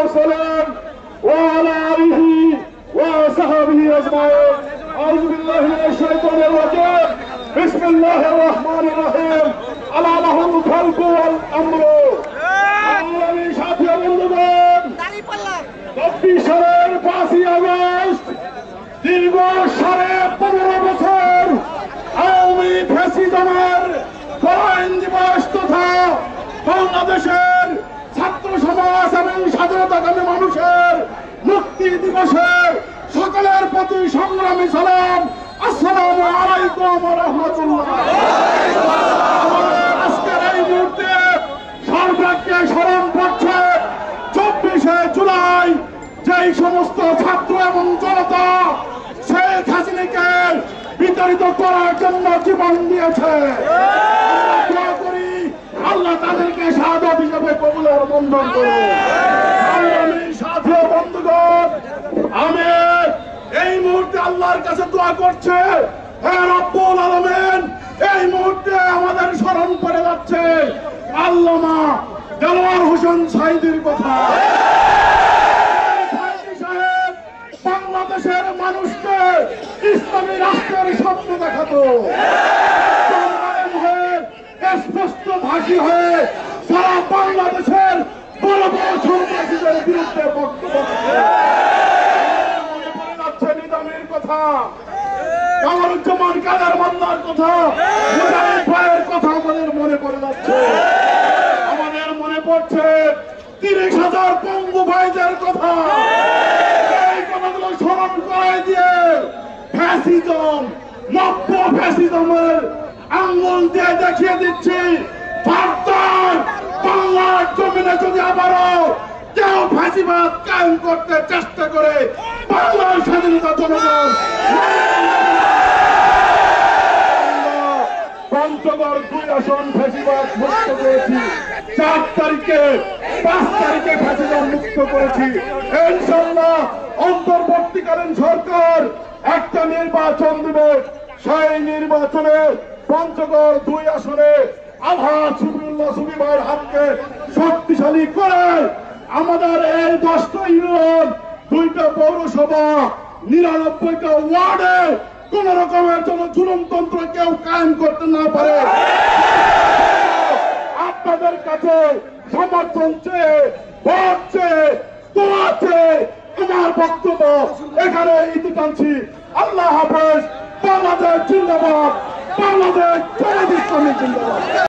المرسلين وعلى آله وصحبه أجمعين. أعوذ بالله من الشيطان الرجيم. بسم الله الرحمن الرحيم. ألا له الخلق والأمر. আমি সাথী বন্ধুগণ 24 সালের 5ই আগস্ট দীর্ঘ 15.5 বছর আওয়ামী ফ্যাসিজমের পলায়ন দিবস তথা বাংলাদেশের ছাত্র সমাজ এবং স্বাধীনতাকামী মানুষের মুক্তি দিবসে সকলের প্রতি সংগ্রামী সালাম। আসসালামু আলাইকুম ওয়া রাহমাতুল্লাহ। আজকের এই মুহূর্তে সর্বাগ্রে স্মরণ করছে 24শে জুলাই যেই সমস্ত ছাত্র এবং জনতা শেখ হাসিনাকে বিতাড়িত করার জন্য জীবন দিয়েছে। দোয়া করি আল্লাহ তাদেরকে শাহাদাত হিসেবে কবুলের বন্ধন করুন। সংগ্রামী সাথী ও বন্ধুগণ, আমি এই মুহূর্তে আল্লাহর কাছে দোয়া করছে, হে রব্বুল আলামিন, এই মুহূর্তে আমাদের স্মরণ করে যাচ্ছে আল্লামা দেলোয়ার হোসেন সাঈদীর কথা। বাংলাদেশের মানুষকে ইসলামী রাষ্ট্রের স্বপ্ন দেখাতো, স্পষ্ট ভাষী হয়ে সারা বাংলাদেশের বড় বড় সন্ত্রাসীদের বিরুদ্ধে বক্তব্য যাচ্ছে। নিজামীর কথা, কামরুজ্জামান কাদের মান্নার কথা, মুজাহিদ ভাইয়ের কথা আমাদের মনে পড়ে যাচ্ছে। আমাদের মনে পড়ছে 30,000 পঙ্গু ভাইদের কথা। এই কথাগুলো স্মরণ করাই দিয়ে ফ্যাসিজম, নব্য ফ্যাসিজমের আঙ্গুল দিয়ে দেখিয়ে দিচ্ছি, ভারতের বাংলার জমিনে যদি আবারও কেউ ফ্যাসিবাদ কায়েম করতে চেষ্টা করে, বাংলার স্বাধীনতা জনগণ পঞ্চগড় 2 আসন ফ্যাসিবাদ মুক্ত করেছি, 4 তারিখে 5 তারিখে ফ্যাসিবাদ মুক্ত করেছি। ইনশাআল্লাহ অন্তর্বর্তীকালীন সরকার একটা নির্বাচন দিবে, সেই নির্বাচনে পঞ্চগড় 2 আসনে আলহাজ সুবিউল্লাহ সুবি ভাইয়ের হাতকে শক্তিশালী করে আমাদের এই 10টা ইউনিয়ন, 2টা পৌরসভা, 99টা ওয়ার্ডে কোন রকমের জন্য জুলুমতন্ত্র কেউ কায়েম করতে না পারে আপনাদের কাছে সমর্থন চেয়ে, ভোট চেয়ে, দোয়া চেয়ে আমার বক্তব্য এখানে ইতি টানছি। আল্লাহ হাফেজ। বাংলাদেশ জিন্দাবাদ। বাংলাদেশ জামাত ইসলামী জিন্দাবাদ।